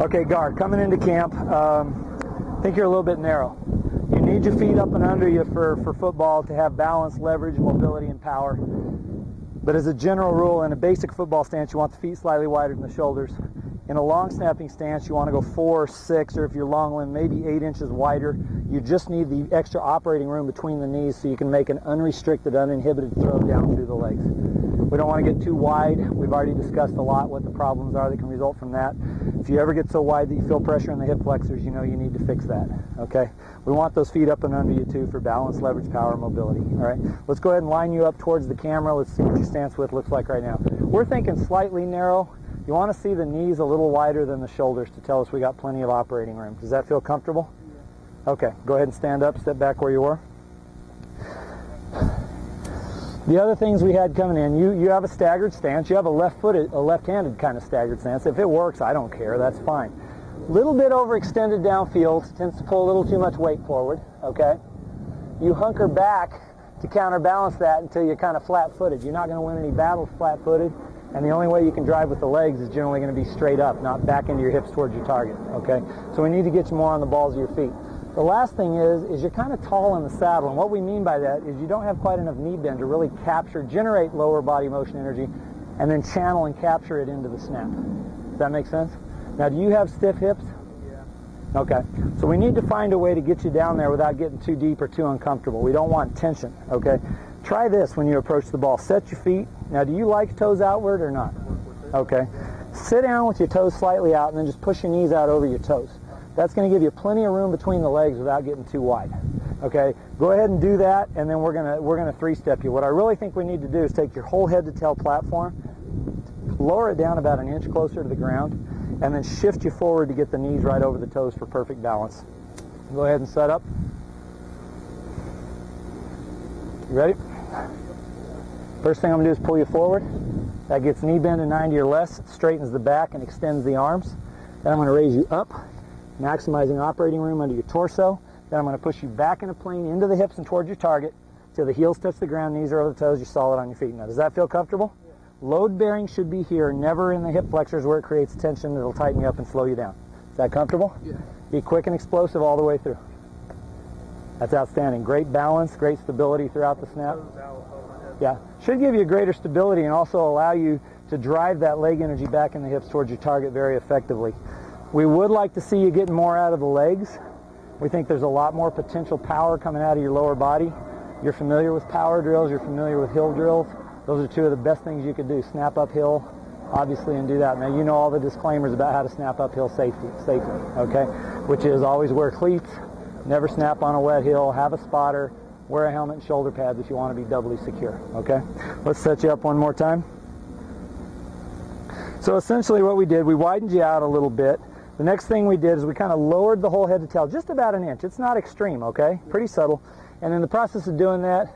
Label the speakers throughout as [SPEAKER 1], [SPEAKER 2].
[SPEAKER 1] Okay, Gar, coming into camp, I think you're a little bit narrow. You need your feet up and under you for football to have balance, leverage, mobility, and power. But as a general rule, in a basic football stance, you want the feet slightly wider than the shoulders. In a long snapping stance, you want to go 4 or 6, or if you're long limb, maybe 8 inches wider. You just need the extra operating room between the knees so you can make an unrestricted, uninhibited throw down through the legs. We don't want to get too wide. We've already discussed a lot what the problems are that can result from that. If you ever get so wide that you feel pressure in the hip flexors, you know you need to fix that, okay? We want those feet up and under you too for balance, leverage, power, mobility, all right? Let's go ahead and line you up towards the camera. Let's see what your stance width looks like right now. We're thinking slightly narrow. You want to see the knees a little wider than the shoulders to tell us we got plenty of operating room. Does that feel comfortable? Okay, go ahead and stand up, step back where you were. The other things we had coming in, you have a staggered stance. You have a left-handed kind of staggered stance. If it works, I don't care, that's fine. A little bit overextended downfield, tends to pull a little too much weight forward, okay? You hunker back to counterbalance that until you're kind of flat-footed. You're not going to win any battles flat-footed, and the only way you can drive with the legs is generally going to be straight up, not back into your hips towards your target, okay? So we need to get you more on the balls of your feet. The last thing is you're kind of tall in the saddle, and what we mean by that is you don't have quite enough knee bend to really generate lower body motion energy, and then channel and capture it into the snap. Does that make sense? Now, do you have stiff hips? Yeah. Okay. So we need to find a way to get you down there without getting too deep or too uncomfortable. We don't want tension, okay? Try this when you approach the ball. Set your feet. Now, do you like toes outward or not? Okay. Sit down with your toes slightly out, and then just push your knees out over your toes. That's going to give you plenty of room between the legs without getting too wide. Okay, go ahead and do that, and then we're gonna three-step you. What I really think we need to do is take your whole head-to-tail platform, lower it down about 1 inch closer to the ground, and then shift you forward to get the knees right over the toes for perfect balance. Go ahead and set up. You ready? First thing I'm going to do is pull you forward. That gets knee bend to 90 or less, straightens the back and extends the arms. Then I'm going to raise you up, maximizing operating room under your torso. Then I'm going to push you back in a plane into the hips and towards your target till the heels touch the ground, knees are over the toes, you're solid on your feet. Now, does that feel comfortable? Yeah. Load bearing should be here, never in the hip flexors where it creates tension that'll tighten you up and slow you down. Is that comfortable? Yeah. Be quick and explosive all the way through. That's outstanding. Great balance, great stability throughout the snap. Yeah. Should give you greater stability and also allow you to drive that leg energy back in the hips towards your target very effectively. We would like to see you getting more out of the legs. We think there's a lot more potential power coming out of your lower body. You're familiar with power drills, you're familiar with hill drills. Those are two of the best things you could do. Snap uphill, obviously, and do that. Now, you know all the disclaimers about how to snap uphill safely, okay? Which is always wear cleats, never snap on a wet hill, have a spotter, wear a helmet and shoulder pads if you want to be doubly secure, okay? Let's set you up one more time. So essentially what we did, we widened you out a little bit. The next thing we did is we kind of lowered the whole head to tail just about 1 inch. It's not extreme, okay? Pretty subtle. And in the process of doing that,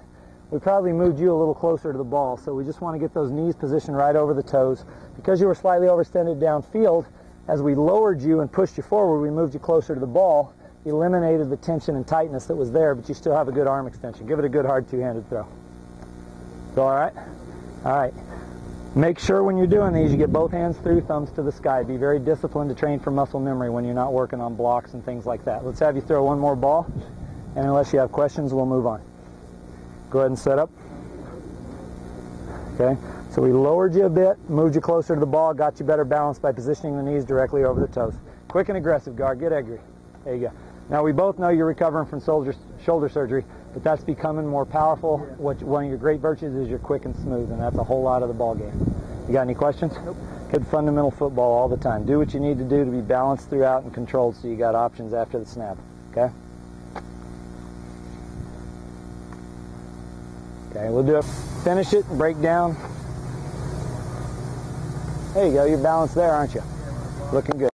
[SPEAKER 1] we probably moved you a little closer to the ball. So we just want to get those knees positioned right over the toes. Because you were slightly overextended downfield, as we lowered you and pushed you forward, we moved you closer to the ball, eliminated the tension and tightness that was there, but you still have a good arm extension. Give it a good hard two-handed throw. So, all right? All right. Make sure when you're doing these, you get both hands through, thumbs to the sky. Be very disciplined to train for muscle memory when you're not working on blocks and things like that. Let's have you throw one more ball, and unless you have questions, we'll move on. Go ahead and set up. Okay, so we lowered you a bit, moved you closer to the ball, got you better balance by positioning the knees directly over the toes. Quick and aggressive, Gar. Get angry. There you go. Now, we both know you're recovering from shoulder surgery, but that's becoming more powerful. One of your great virtues is you're quick and smooth, and that's a whole lot of the ball game. You got any questions? Nope. Good fundamental football all the time. Do what you need to do to be balanced throughout and controlled so you got options after the snap, okay? Okay, we'll do it. Finish it and break down. There you go. You're balanced there, aren't you? Looking good.